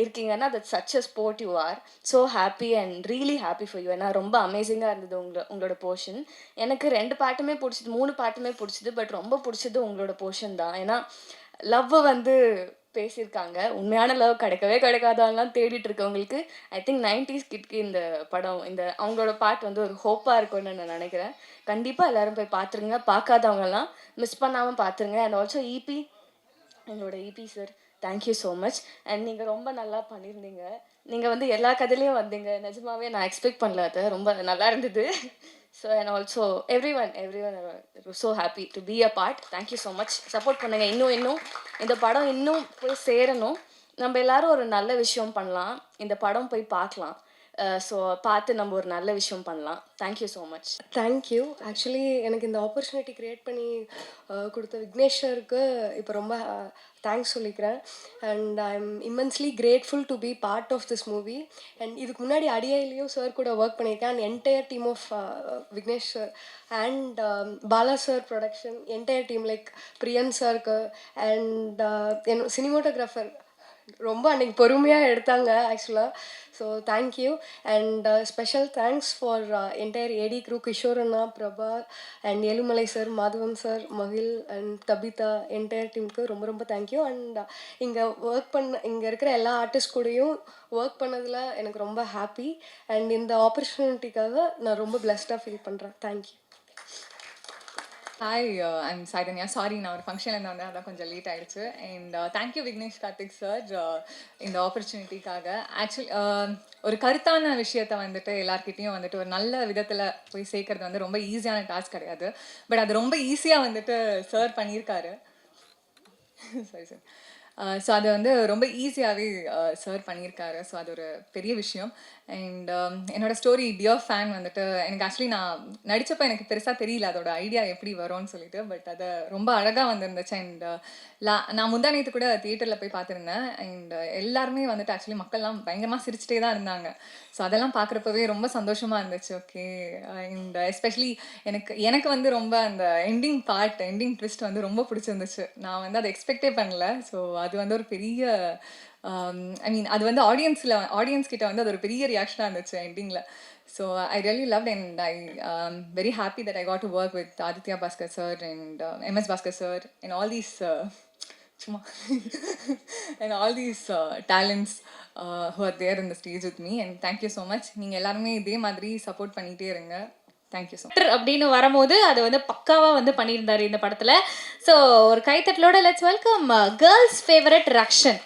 இருக்கீங்கன்னா that's such a sport you are. So happy and really happy for you. ஏன்னா ரொம்ப அமேசிங்காக இருந்தது உங்களோட போர்ஷன். எனக்கு 2 பாட்டுமே பிடிச்சிது, 3 பாட்டுமே பிடிச்சிது. பட் ரொம்ப பிடிச்சது உங்களோட போர்ஷன் தான். ஏன்னா லவ்வை வந்து பேசியிருக்காங்க. உண்மையான லவ் கிடைக்காதான்லாம் தேடிட்டு இருக்கவங்களுக்கு ஐ திங்க் 90s கிட்க்கு இந்த படம், இந்த அவங்களோட பாட்டு வந்து ஒரு ஹோப்பாக இருக்கும்னு நான் நினைக்கிறேன். கண்டிப்பாக எல்லோரும் போய் பார்த்துருங்க. பார்க்காதவங்கலாம் மிஸ் பண்ணாமல் பார்த்துருங்க. அண்ட் ஆல்சோ இபி, என்னோட EB sir, thank you so much. And நீங்கள் ரொம்ப நல்லா பண்ணியிருந்தீங்க. நீங்கள் வந்து எல்லா கதையிலையும் வந்தீங்க. நிஜமாவே நான் எக்ஸ்பெக்ட் பண்ணல, அது ரொம்ப நல்லா இருந்தது. So and also every one so happy to be a part. Thank you so much. Support பண்ணுங்கள். இன்னும் இந்த படம் இன்னும் போய் சேரணும். நம்ம எல்லாரும் ஒரு நல்ல விஷயம் பண்ணலாம். இந்த படம் போய் பார்க்கலாம். ஸோ பார்த்து நம்ம ஒரு நல்ல விஷயம் பண்ணலாம். Thank you so much. Thank you. Actually எனக்கு இந்த ஆப்பர்ச்சுனிட்டி க்ரியேட் பண்ணி கொடுத்த விக்னேஷ் சாருக்கு இப்போ ரொம்ப தேங்க்ஸ் சொல்லிக்கிறேன். And I am immensely grateful to be part of this movie. And இதுக்கு முன்னாடி அடியிலையும் சார் கூட ஒர்க் பண்ணியிருக்கேன். And entire team of Vignesh sir and Bala sir production entire team like Priyan சாருக்கு அண்ட் சினிமோட்டோகிராஃபர் ரொம்ப அன்றைக்கி பொறுமையாக எடுத்தாங்க ஆக்சுவலாக. So thank you and special thanks for entire AD crew, Kishore அண்ணா, Prabha and Ezhumalai sir, Madhavan sir, Magil and Tabitha, entire டீமுக்கு ரொம்ப ரொம்ப தேங்க்யூ. அண்ட் இங்கே இருக்கிற எல்லா ஆர்டிஸ்ட் கூடயும் ஒர்க் பண்ணதில் எனக்கு ரொம்ப ஹாப்பி அண்ட் இந்த ஆப்பர்ச்சுனிட்டிக்காக நான் ரொம்ப பிளஸ்டாக ஃபீல் பண்ணுறேன். Thank you. Hi, I'm Chaitanya. Sorry, நான் ஒரு ஃபங்க்ஷனில் வந்தேன், அதான் கொஞ்சம் லேட் ஆகிடுச்சு. And thank you Vignesh Karthik sir இந்த ஆப்பர்ச்சுனிட்டிக்காக. ஆக்சுவலி ஒரு கருத்தான விஷயத்த வந்துட்டு எல்லாருக்கிட்டையும் வந்துட்டு ஒரு நல்ல விதத்தில் போய் சேர்க்கறது வந்து ரொம்ப ஈஸியான டாஸ்க் கிடையாது. பட் அது ரொம்ப ஈஸியாக வந்துட்டு சார் பண்ணியிருக்காரு. சரி சார். ஸோ அது வந்து ரொம்ப ஈஸியாகவே சார் பண்ணியிருக்காரு. ஸோ அது ஒரு பெரிய விஷயம். அண்ட் என்னோடய ஸ்டோரி டியர் ஃபேன் வந்துட்டு எனக்கு ஆக்சுவலி நான் நடித்தப்போ எனக்கு பெருசாக தெரியல அதோட ஐடியா எப்படி வரும்னு சொல்லிட்டு. பட் அதை ரொம்ப அழகாக வந்துருந்துச்சு. அண்ட் நான் முந்தா நேற்று கூட தியேட்டரில் போய் பார்த்துருந்தேன். அண்ட் எல்லாருமே வந்துட்டு ஆக்சுவலி மக்கள்லாம் பயங்கரமாக சிரிச்சிட்டே தான் இருந்தாங்க. ஸோ அதெல்லாம் பார்க்குறப்பவே ரொம்ப சந்தோஷமாக இருந்துச்சு. ஓகே. அண்ட் எஸ்பெஷலி எனக்கு வந்து ரொம்ப அந்த எண்டிங் ட்விஸ்ட் வந்து ரொம்ப பிடிச்சிருந்துச்சு. நான் வந்து அதை எக்ஸ்பெக்டே பண்ணல. ஸோ அது வந்து ஒரு பெரிய ஐ மீன் அது வந்து ஆடியன்ஸ் கிட்ட வந்து அது ஒரு பெரிய ரியாக்ஷனாக இருந்துச்சு எண்டிங்கில். So I really loved and I very happy that I got to work with Aditya Bhaskar sir and MS Bhaskar sir and all these சும்மா and all these talents who are there in the stage with me. And thank you so much. நீங்கள் எல்லாருமே இதே மாதிரி support பண்ணிகிட்டே இருங்க. Thank you so much. அப்படின்னு வரும்போது அது வந்து பக்காவாக வந்து பண்ணியிருந்தாரு இந்த படத்தில். ஸோ ஒரு கைத்தட்டலோட let's welcome girls favourite Rakshan.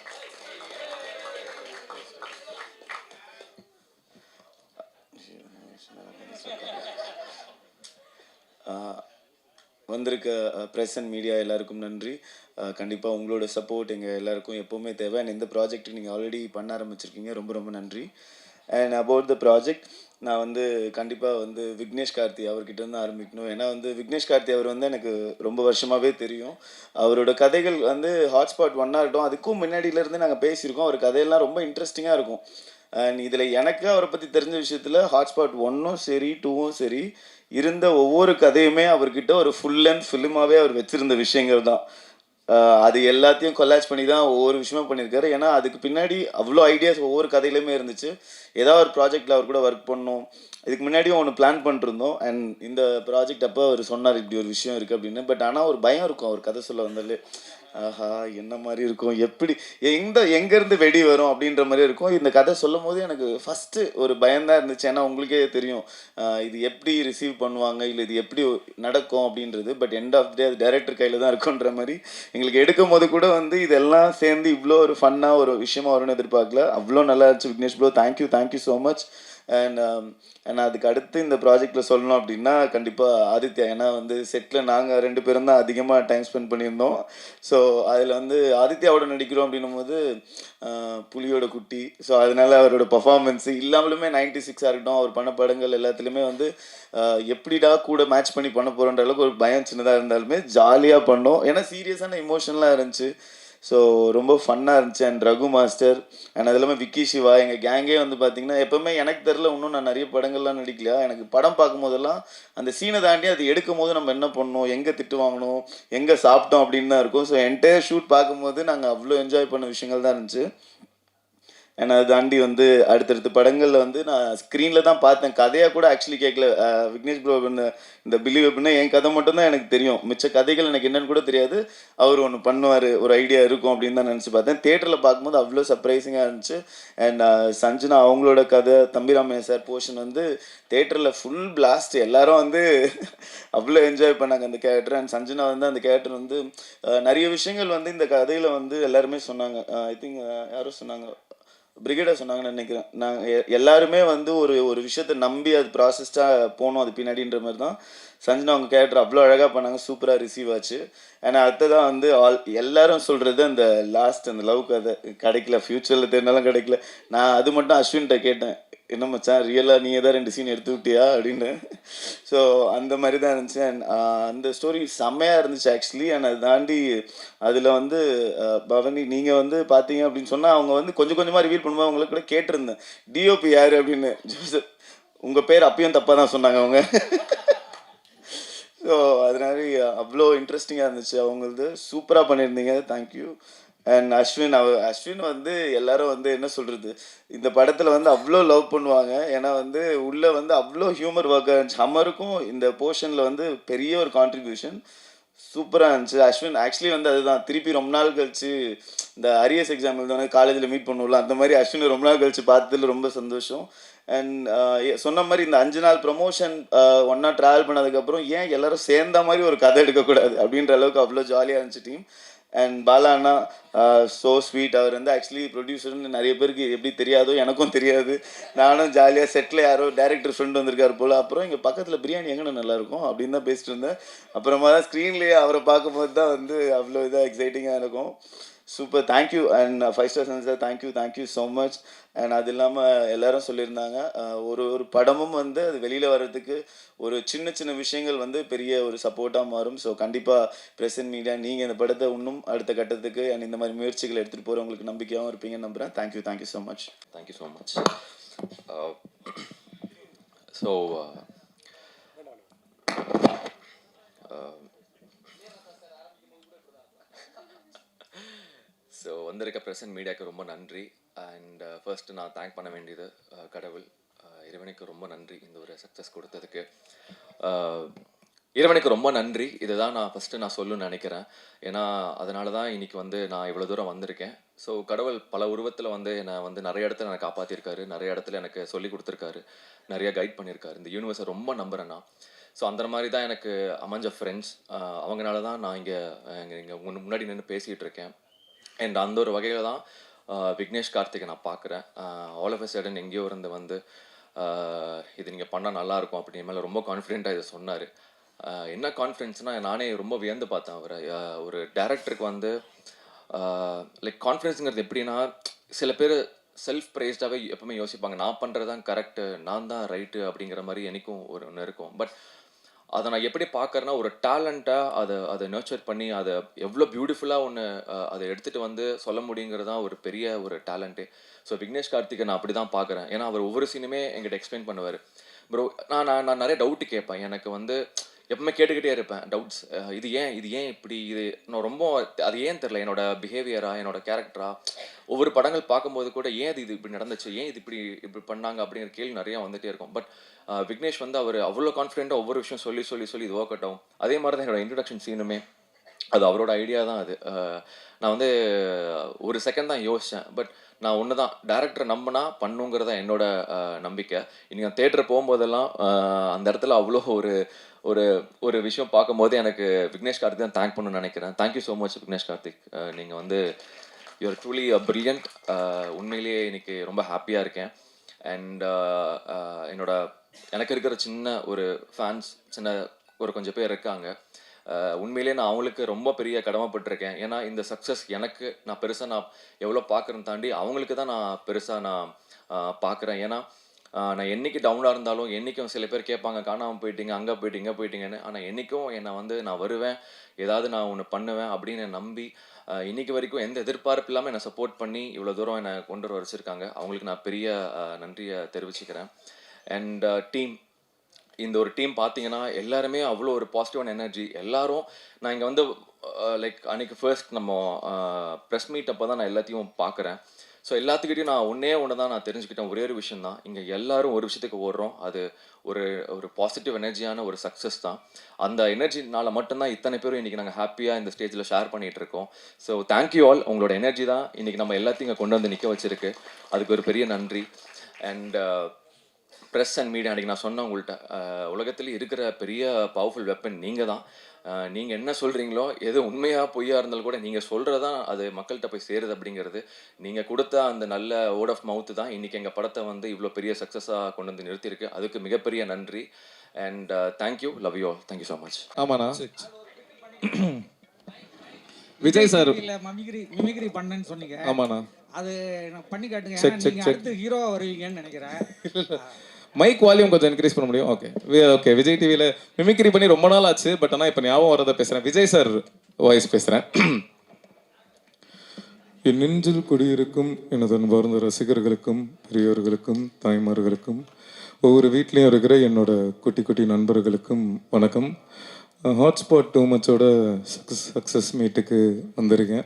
வந்திருக்க ப்ரெஸ் அண்ட் மீடியா எல்லாருக்கும் நன்றி. கண்டிப்பாக உங்களோட சப்போர்ட் எங்கள் எல்லாருக்கும் எப்போவுமே தேவை. அண்ட் இந்த ப்ராஜெக்ட் நீங்கள் ஆல்ரெடி பண்ண ஆரம்பிச்சிருக்கீங்க, ரொம்ப ரொம்ப நன்றி. அண்ட் அபவுட் த ப்ராஜெக்ட் நான் வந்து கண்டிப்பாக வந்து விக்னேஷ் கார்த்தி அவர்கிட்ட வந்து ஆரம்பிக்கணும். ஏன்னா வந்து விக்னேஷ் கார்த்தி அவர் வந்து எனக்கு ரொம்ப வருஷமாகவே தெரியும். அவரோட கதைகள் வந்து ஹாட்ஸ்பாட் 1 இருக்கட்டும், அதுக்கும் முன்னாடியிலேருந்து நாங்கள் பேசியிருக்கோம். அவர் கதையெல்லாம் ரொம்ப இன்ட்ரெஸ்டிங்காக இருக்கும். அண்ட் இதில் எனக்கு அவரை பற்றி தெரிஞ்ச விஷயத்தில் ஹாட்ஸ்பாட் 1ம் சரி 2ம் சரி இருந்த ஒவ்வொரு கதையுமே அவர்கிட்ட ஒரு ஃபுல் லென்த் ஃபிலிமாகவே அவர் வச்சுருந்த விஷயங்கள் தான். அது எல்லாத்தையும் கொலாஜ் பண்ணி தான் ஒவ்வொரு விஷயமும் பண்ணியிருக்காரு. ஏன்னா அதுக்கு பின்னாடி அவ்வளோ ஐடியாஸ் ஒவ்வொரு கதையிலுமே இருந்துச்சு. ஏதாவது ஒரு ப்ராஜெக்டில் அவர் கூட ஒர்க் பண்ணணும். இதுக்கு முன்னாடியும் ஒன்று பிளான் பண்ணிருந்தோம். அண்ட் இந்த ப்ராஜெக்ட் அப்போ அவர் சொன்னார் இப்படி ஒரு விஷயம் இருக்குது அப்படின்னு. பட் ஆனால் ஒரு பயம் இருக்கும் அவர் கதை சொல்ல வந்தாலே. ஆஹா என்ன மாதிரி இருக்கும், எப்படி எங்கேருந்து வெடி வரும் அப்படின்ற மாதிரி இருக்கும். இந்த கதை சொல்லும் போது எனக்கு ஃபஸ்ட்டு ஒரு பயம்தான் இருந்துச்சு. ஏன்னா உங்களுக்கே தெரியும் இது எப்படி ரிசீவ் பண்ணுவாங்க, இல்லை இது எப்படி நடக்கும் அப்படின்றது. பட் எண்ட் ஆஃப் டே அது டைரக்டர் கையில் தான் இருக்குன்ற மாதிரி எங்களுக்கு எடுக்கும் போது கூட வந்து இதெல்லாம் சேர்ந்து இவ்வளோ ஒரு ஃபன்னாக ஒரு விஷயமா வரும்னு எதிர்பார்க்கல. அவ்வளோ நல்லா இருந்துச்சு Vignesh bro. Thank you so much. And அதுக்கு அடுத்து இந்த ப்ராஜெக்டில் சொல்லணும் அப்படின்னா கண்டிப்பாக ஆதித்யா. ஏன்னா வந்து செட்டில் நாங்கள் 2 பேரும் தான் அதிகமாக டைம் ஸ்பெண்ட் பண்ணியிருந்தோம். ஸோ அதில் வந்து ஆதித்யாவோட நடிக்கிறோம் அப்படின்னும் போது புலியோட குட்டி. ஸோ அதனால அவரோட பர்ஃபார்மன்ஸு இல்லாமலுமே 96 இருக்கட்டும், அவர் பண்ண படங்கள் எல்லாத்துலேயுமே வந்து எப்படிடா கூட மேட்ச் பண்ணி பண்ண போகிறோன்ற அளவுக்கு ஒரு பயம் சின்னதாக இருந்தாலுமே ஜாலியாக பண்ணோம். ஏன்னா சீரியஸான இமோஷனலாக இருந்துச்சு. ஸோ ரொம்ப ஃபன்னாக இருந்துச்சு. அண்ட் ரகு மாஸ்டர் அண்ட் அது இல்லாமல் விக்கி சிவா எங்கள் கேங்கே வந்து பார்த்திங்கன்னா எப்போவுமே எனக்கு தெரில, இன்னும் நான் நிறைய படங்கள்லாம் நடிக்கலையா. எனக்கு படம் பார்க்கும்போதெல்லாம் அந்த சீனை தாண்டி அது எடுக்கும் போது நம்ம என்ன பண்ணோம், எங்கே திட்டு வாங்கணும், எங்கே சாப்பிட்டோம் அப்படின்னு தான் இருக்கும். ஸோ என்டையர் ஷூட் பார்க்கும்போது நாங்கள் அவ்வளோ என்ஜாய் பண்ண விஷயங்கள் தான் இருந்துச்சு. ஏன்னா அதை தாண்டி வந்து அடுத்தடுத்த படங்களில் வந்து நான் ஸ்க்ரீனில் தான் பார்த்தேன். கதையாக கூட ஆக்சுவலி கேட்கல. விக்னேஷ் ப்ரோ இந்த பிலீவ் அப்படின்னா என் கதை மட்டும்தான் எனக்கு தெரியும். மிச்ச கதைகள் எனக்கு என்னன்னு கூட தெரியாது. அவர் ஒன்று பண்ணுவார், ஒரு ஐடியா இருக்கும் அப்படின்னு தான் நினச்சி பார்த்தேன். தியேட்டரில் பார்க்கும்போது அவ்வளோ சர்ப்ரைசிங்காக இருந்துச்சு. அண்ட் சஞ்சனா அவங்களோட கதை, தம்பிராமையா சார் போர்ஷன் வந்து தியேட்டரில் ஃபுல் பிளாஸ்ட். எல்லாரும் வந்து அவ்வளோ என்ஜாய் பண்ணாங்க அந்த கேரக்டர். அண்ட் சஞ்சனா வந்து அந்த கேரக்டர் வந்து நிறைய விஷயங்கள் வந்து இந்த கதையில் வந்து எல்லாருமே சொன்னாங்க. ஐ திங்க் யாரும் சொன்னாங்க, பிரிகேடாக சொன்னாங்கன்னு நினைக்கிறேன். நாங்கள் எல்லாருமே வந்து ஒரு விஷயத்தை நம்பி அது ப்ராசஸ்டாக போனோம் அது பின்னாடின்ற மாதிரி தான் சஞ்சனா அவங்க கேரக்டர் அவ்வளோ அழகாக பண்ணாங்க. சூப்பராக ரிசீவ் ஆச்சு. ஏன்னா அடுத்ததான் வந்து எல்லாரும் சொல்கிறது அந்த லாஸ்ட் அந்த லவ் கதை கிடைக்கல, ஃப்யூச்சரில் தெரிஞ்சாலும் கிடைக்கல. நான் அது மட்டும் அஸ்வின்கிட்ட கேட்டேன், என்ன மச்சான் ரியலாக நீ ஏதாவது 2 சீன் எடுத்து விட்டியா அப்படின்னு. ஸோ அந்த மாதிரி தான் இருந்துச்சு. அண்ட் அந்த ஸ்டோரி செம்மையாக இருந்துச்சு ஆக்சுவலி. அண்ட் அதை தாண்டி அதில் வந்து பவனி நீங்கள் வந்து பார்த்தீங்க அப்படின்னு சொன்னால் அவங்க வந்து கொஞ்சம் கொஞ்சமாக ரிவீல் பண்ணும்போது அவங்களுக்கு கூட கேட்டிருந்தேன் டிஓபி யார் அப்படின்னு. ஜோசப் உங்கள் பேர் அப்பயும் தப்பாக தான் சொன்னாங்க அவங்க. ஸோ அதனால அவ்வளோ இன்ட்ரெஸ்டிங்காக இருந்துச்சு. அவங்களது சூப்பராக பண்ணியிருந்தீங்க. தேங்க்யூ. அண்ட் அஸ்வின் வந்து எல்லாரும் வந்து என்ன சொல்கிறது, இந்த படத்தில் வந்து அவ்வளோ லவ் பண்ணுவாங்க. ஏன்னா வந்து உள்ளே வந்து அவ்வளோ ஹியூமர் ஒர்க்காக இருந்துச்சு. ஹம்மருக்கும் இந்த போர்ஷனில் வந்து பெரிய ஒரு கான்ட்ரிபியூஷன் சூப்பராக இருந்துச்சு. அஸ்வின் ஆக்சுவலி வந்து அதுதான் திருப்பி ரொம்ப நாள் கழிச்சு இந்த அரியர்ஸ் எக்ஸாம் எழுதோன்னே காலேஜில் மீட் பண்ணுவோம்ல, அந்த மாதிரி அஸ்வினை ரொம்ப நாள் கழிச்சு பார்த்ததில் ரொம்ப சந்தோஷம். அண்ட் சொன்ன மாதிரி இந்த 5 நாள் ப்ரமோஷன் ஒன்றா ட்ராவல் பண்ணதுக்கப்புறம் ஏன் எல்லாரும் சேர்ந்த மாதிரி ஒரு கதை எடுக்கக்கூடாது அப்படின்ற அளவுக்கு அவ்வளோ ஜாலியாக இருந்துச்சு டீம். அண்ட் பாலா அண்ணா ஸோ ஸ்வீட். அவர் வந்து ஆக்சுவலி ப்ரொடியூசர்னு நிறைய பேருக்கு எப்படி தெரியாதோ எனக்கும் தெரியாது. நானும் ஜாலியாக செட்டில் யாரோ டேரக்டர் ஃப்ரெண்ட் வந்திருக்காரு போல். அப்புறம் இங்கே பக்கத்தில் பிரியாணி எங்கே நல்லாயிருக்கும் அப்படின்னு தான் பேசிட்டு இருந்தேன். அப்புறமா தான் ஸ்க்ரீன்லேயே அவரை பார்க்கும்போது தான் வந்து அவ்வளோ இதாக எக்ஸைட்டிங்காக இருக்கும். Super, thank you. And 5 star sir thank you so much. And அது இல்லாமல் எல்லாரும் சொல்லியிருந்தாங்க ஒரு படமும் வந்து அது வெளியில் வர்றதுக்கு ஒரு சின்ன சின்ன விஷயங்கள் வந்து பெரிய ஒரு சப்போர்ட்டாக மாறும். ஸோ கண்டிப்பாக ப்ரெஸ் அண்ட் மீடியா நீங்கள் இந்த படத்தை இன்னும் அடுத்த கட்டத்துக்கு அண்ட் இந்த மாதிரி முயற்சிகள் எடுத்துகிட்டு போகிறவங்களுக்கு நம்பிக்கையாகவும் இருப்பீங்கன்னு நம்புகிறேன். Thank you so much. Thank you so much. So so வந்திருக்க ப்ரெசன்ட் மீடியாவுக்கு ரொம்ப நன்றி. அண்ட் ஃபர்ஸ்ட்டு நான் தேங்க் பண்ண வேண்டியது கடவுள், இறைவனுக்கு ரொம்ப நன்றி இந்த ஒரு சக்ஸஸ் கொடுத்ததுக்கு. இறைவனுக்கு ரொம்ப நன்றி. இதை தான் நான் ஃபஸ்ட்டு சொல்லணும்னு நினைக்கிறேன். ஏன்னா அதனால தான் இன்றைக்கி வந்து நான் இவ்வளோ தூரம் வந்திருக்கேன். ஸோ கடவுள் பல உருவத்தில் வந்து என்னை வந்து நிறைய இடத்துல என்னை காப்பாற்றிருக்காரு, நிறைய இடத்துல எனக்கு சொல்லி கொடுத்துருக்காரு, நிறைய கைட் பண்ணியிருக்காரு. இந்த யூனிவர்ஸை ரொம்ப நம்புகிறேன் நான். ஸோ அந்த மாதிரி தான் எனக்கு அமைஞ்ச ஃப்ரெண்ட்ஸ், அவங்களால தான் நான் இங்கே முன்னாடி நின்று பேசிகிட்டு இருக்கேன். அண்ட் அந்த ஒரு வகையில் தான் விக்னேஷ் கார்த்திகை நான் பார்க்குறேன். ஆல் ஆஃப் அ சடன் எங்கேயோ இருந்து வந்து இது நீங்கள் பண்ணால் நல்லாயிருக்கும் அப்படின்னு மேலே ரொம்ப கான்ஃபிடென்ட்டாக இதை சொன்னார். என்ன கான்ஃபிடென்ஸ்னால் நானே ரொம்ப வியந்து பார்த்தேன் அவரை. ஒரு டேரக்டருக்கு வந்து லைக் கான்ஃபிடென்ஸுங்கிறது எப்படின்னா, சில பேர் செல்ஃப் ப்ரைஸ்டாகவே எப்பவுமே யோசிப்பாங்க, நான் பண்ணுறது தான் கரெக்டு, நான் தான் ரைட்டு அப்படிங்கிற மாதிரி எனக்கும் ஒன்று இருக்கும். பட் அதை நான் எப்படி பார்க்குறேன்னா, ஒரு டேலண்ட்டாக அதை நர்ச்சர் பண்ணி அதை எவ்வளோ பியூட்டிஃபுல்லாக அதை எடுத்துகிட்டு வந்து சொல்ல முடியுங்கிறது தான் ஒரு பெரிய ஒரு டேலண்ட்டு. ஸோ விக்னேஷ் கார்த்திகை நான் அப்படி தான் பார்க்குறேன். ஏன்னா அவர் ஒவ்வொரு சீனுமே எங்கிட்ட எக்ஸ்பிளைன் பண்ணுவார். ப்ரோ நான் நிறைய டவுட்டு கேட்பேன். எனக்கு வந்து எப்பவுமே கேட்டுக்கிட்டே இருப்பேன் டவுட்ஸ். இது ஏன் இப்படி, இது நான் ரொம்ப அது ஏன் தெரில, என்னோட பிஹேவியரா, என்னோட கேரக்டரா, ஒவ்வொரு படங்கள் பார்க்கும்போது கூட ஏன் இது இப்படி நடந்துச்சு, ஏன் இது இப்படி பண்ணாங்க அப்படிங்கிற கேள்வி நிறையா வந்துகிட்டே இருக்கும். பட் விக்னேஷ் வந்து அவர் அவ்வளோ கான்ஃபிடென்ட்டாக ஒவ்வொரு விஷயம் சொல்லி இது ஒர்க் அவுட் ஆகும். அதே மாதிரி தான் என்னோட இன்ட்ரடக்ஷன் சீனுமே அது அவரோட ஐடியா தான். அது நான் வந்து ஒரு செகண்ட் தான் யோசித்தேன். பட் நான் ஒன்று தான், டேரக்டரை நம்பினா பண்ணுங்கிறதா என்னோட நம்பிக்கை. இன்றைக்கி நான் தேட்டரை போகும்போதெல்லாம் அந்த இடத்துல அவ்வளோ ஒரு விஷயம் பார்க்கும்போது எனக்கு விக்னேஷ் கார்த்திக் தான் தேங்க் பண்ணணும்னு நினைக்கிறேன். Thank you so much Vignesh Karthik. நீங்கள் வந்து யூஆர் ட்ரூலி பிரில்லியன்ட். உண்மையிலேயே இன்னைக்கு ரொம்ப ஹாப்பியாக இருக்கேன். அண்ட் எனக்கு இருக்கிற சின்ன ஒரு ஃபேன்ஸ், கொஞ்சம் பேர் இருக்காங்க. உண்மையிலே நான் அவங்களுக்கு ரொம்ப பெரிய கடமைப்பட்டிருக்கேன். ஏன்னா இந்த சக்ஸஸ் எனக்கு நான் பெருசாக எவ்வளோ பார்க்குறேன்னு தாண்டி அவங்களுக்கு தான் நான் பெருசாக பார்க்குறேன். ஏன்னா நான் என்றைக்கு டவுனாக இருந்தாலும், என்றைக்கும் சில பேர் கேட்பாங்க காணாமல் போயிட்டீங்க, அங்கே போயிட்டீங்க இங்கே போயிட்டீங்கன்னு. ஆனால் என்றைக்கும் என்னை வந்து நான் வருவேன், ஏதாவது நான் ஒன்று பண்ணுவேன் அப்படின்னு நம்பி இன்றைக்கி வரைக்கும் எந்த எதிர்பார்ப்பு இல்லாமல் என்னை சப்போர்ட் பண்ணி இவ்வளோ தூரம் என்னை கொண்டு வச்சிருக்காங்க. அவங்களுக்கு நான் பெரிய நன்றியை தெரிவிச்சுக்கிறேன். அண்ட் இந்த ஒரு டீம் பார்த்தீங்கன்னா எல்லாருமே அவ்வளோ ஒரு பாசிட்டிவான எனர்ஜி. எல்லாரும் நான் இங்கே வந்து லைக் அன்றைக்கி ஃபர்ஸ்ட் நம்ம ப்ரெஸ் மீட் அப்போ தான் நான் எல்லாத்தையும் பார்க்குறேன். ஸோ எல்லாத்துக்கிட்டையும் நான் ஒன்று தான் நான் தெரிஞ்சுக்கிட்டேன். ஒரே ஒரு விஷயம் தான், இங்கே எல்லாரும் ஒரு விஷயத்துக்கு ஓடுறோம். அது ஒரு பாசிட்டிவ் எனர்ஜியான ஒரு சக்ஸஸ் தான். அந்த எனர்ஜினால மட்டும்தான் இத்தனை பேரும் இன்றைக்கி நாங்கள் ஹாப்பியாக இந்த ஸ்டேஜில் ஷேர் பண்ணிகிட்டு இருக்கோம். So thank you all. உங்களோட எனர்ஜி தான் இன்றைக்கி நம்ம எல்லாத்தையும் இங்கே கொண்டு வந்து நிற்க வச்சுருக்கு. அதுக்கு ஒரு பெரிய நன்றி. அண்ட் ப்ரெஸ் அண்ட் மீடியா, அன்றைக்கி நான் சொன்னேன் உங்கள்கிட்ட, உலகத்தில் இருக்கிற பெரிய பவர்ஃபுல் வெப்பன் நீங்கள் தான். நீங்கள் என்ன சொல்கிறீங்களோ, எது உண்மையாக பொய்யா இருந்தாலும் கூட நீங்கள் சொல்கிறது தான் அது மக்கள்கிட்ட போய் சேருது. அப்படிங்கிறது நீங்கள் கொடுத்த அந்த நல்ல வேர்ட் ஆஃப் மவுத்து தான் இன்றைக்கி எங்கள் படத்தை வந்து இவ்வளோ பெரிய சக்ஸஸாக கொண்டு வந்து நிறுத்தியிருக்கு. அதுக்கு மிகப்பெரிய நன்றி. And thank you, love you all. Thank you so much. ஆமாண்ணா, விஜய் சார் மிமிக்ரி பண்ணேன்னு சொன்னீங்க. ஆமாண்ணா, அது நான் பண்ணி காட்டுங்க. நீங்க அடுத்து ஹீரோவா வருவீங்கன்னு நினைக்கிறேன். மைக் வால்யூம் கொஞ்சம் இன்க்ரீஸ் பண்ண முடியும்? ஓகே. விஜய் டிவியில் மிமிக்ரி பண்ணி ரொம்ப நாள் ஆச்சு. பட் ஆனால் இப்போ ஞாபகம் வரதை பேசுகிறேன். விஜய் சார் வாய்ஸ் பேசுகிறேன். என் நெஞ்சில் குடியிருக்கும் எனது அன்பார்ந்த ரசிகர்களுக்கும், பெரியோர்களுக்கும், தாய்மார்களுக்கும், ஒவ்வொரு வீட்லேயும் இருக்கிற என்னோட குட்டி குட்டி நண்பர்களுக்கும் வணக்கம். ஹாட்ஸ்பாட் 2 மச்சோட சக்ஸஸ் மீட்டுக்கு வந்திருக்கேன்.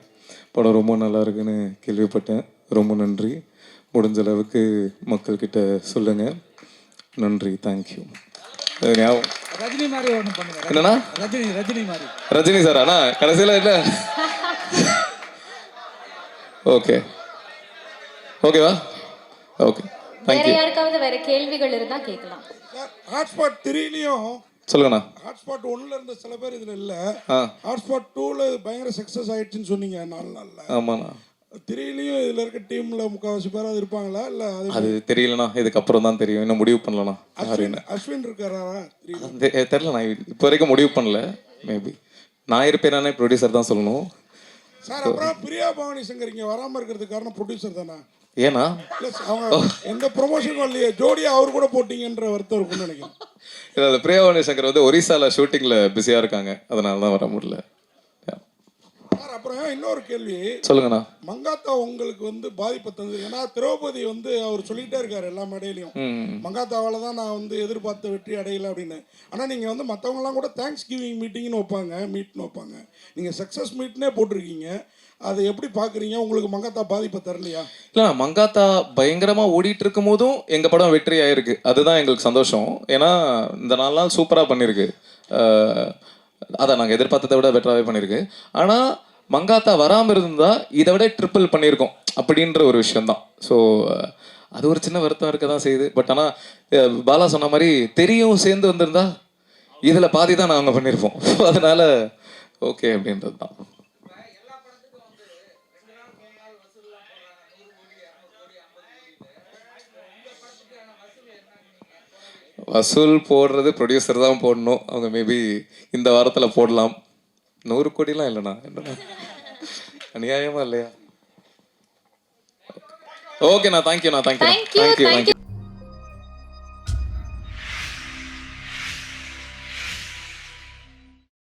படம் ரொம்ப நல்லா இருக்குன்னு கேள்விப்பட்டேன். ரொம்ப நன்றி. முடிஞ்ச அளவுக்கு மக்கள்கிட்ட சொல்லுங்கள். நன்றி, தேங்க்யூ. ஞாபகம் ரஜினி மாதிரி ஒன்று பண்ணுங்க. என்னண்ணா? ரஜினி மாதிரி. ரஜினி சார் அண்ணா கடைசியில் இல்லை. ஓகே ஓகேவா? ஓகே, வேற தேங்க்யூ. யாருக்காவது வேற கேள்விகள் இருந்தா கேட்கலாம். ஹாட்ஸ்பாட் 3லையும் சொல்லுங்கண்ணா. ஹாட்ஸ்பாட் 1ல இருந்த சில பேர் இதில் இல்லை. ஆ ஹாட்ஸ்பாட் 2ல பயங்கர சக்ஸஸ் ஆயிடுச்சுன்னு சொன்னீங்க 4 நாள்ல. ஆமாண்ணா. 3லையும் இதில் இருக்க டீமில் முக்கால்வாசி பேராது இருப்பாங்களா? இல்லை அது தெரியலண்ணா, இதுக்கப்புறம் தான் தெரியும். இன்னும் முடிவு பண்ணலண்ணா. அஸ்வின் இருக்காரா? தெரிலண்ணா, இப்போ வரைக்கும் முடிவு பண்ணல. மேபி நான் இருப்பேனானே ப்ரொடியூசர் தான் சொல்லணும். சார் அப்புறம் பிரியா பவானி சங்கர் இங்கே வராமல் இருக்கிறதுக்கு காரணம் ப்ரொடியூசர் தானே? ஏன்னா இல்லை அவங்க எந்த ப்ரொமோஷனும் இல்லையே, ஜோடியா அவர் கூட போட்டிங்கன்ற வருத்தம் இருக்கும்னு நினைக்கிறேன். இல்லை, பிரியாவாணி சங்கர் வந்து ஒரிசால ஷூட்டிங்கில் பிஸியாக இருக்காங்க, அதனால தான் வர முடியல. சார் அப்புறம் இன்னொரு கேள்வி. சொல்லுங்கண்ணா. மங்காத்தா உங்களுக்கு வந்து பாதிப்பை தந்தது. ஏன்னா திரௌபதி வந்து அவர் சொல்லிகிட்டே இருக்காரு எல்லா மேடையிலையும், மங்காத்தாவால் தான் நான் வந்து எதிர்பார்த்த வெற்றி அடையலை அப்படின்னு. ஆனால் நீங்கள் வந்து மற்றவங்களாம் கூட தேங்க்ஸ் கிவிங் மீட்டிங்னு மீட்னு வைப்பாங்க. நீங்கள் சக்ஸஸ் மீட்னே போட்டிருக்கீங்க. அதை எப்படி பார்க்குறீங்க? உங்களுக்கு மங்காத்தா பாதிப்பை தரலையா? இல்லை, மங்காத்தா பயங்கரமாக ஓடிட்டு இருக்கும் போதும் எங்கள் படம் வெற்றி ஆயிருக்கு. அதுதான் எங்களுக்கு சந்தோஷம். ஏன்னா இந்த 4 நாள் சூப்பராக பண்ணியிருக்கு. அதை நாங்கள் எதிர்பார்த்ததை விட பெட்டராகவே பண்ணியிருக்கு. ஆனால் மங்காத்தா வராமல் இருந்தால் இதை விட ட்ரிப்பிள் பண்ணியிருக்கோம் அப்படின்ற ஒரு விஷயந்தான். ஸோ அது ஒரு சின்ன வருத்தம் இருக்க தான் செய்யுது. பட் ஆனால் பாலா சொன்ன மாதிரி தெரியும் சேர்ந்து வந்திருந்தா இதில் பாதி தான் நாங்கள் பண்ணியிருப்போம். ஸோ அதனால ஓகே அப்படின்றது தான். வசூல் போடுறது ப்ரொடியூசர் தான் போடணும். அவங்க மேபி இந்த வாரத்தில் போடலாம். 100 கோடிலாம் இல்லைண்ணா, என்னண்ணா அநியாயமா இல்லையா? ஓகேண்ணா, தேங்க்யூண்ணா, தேங்க்யூ.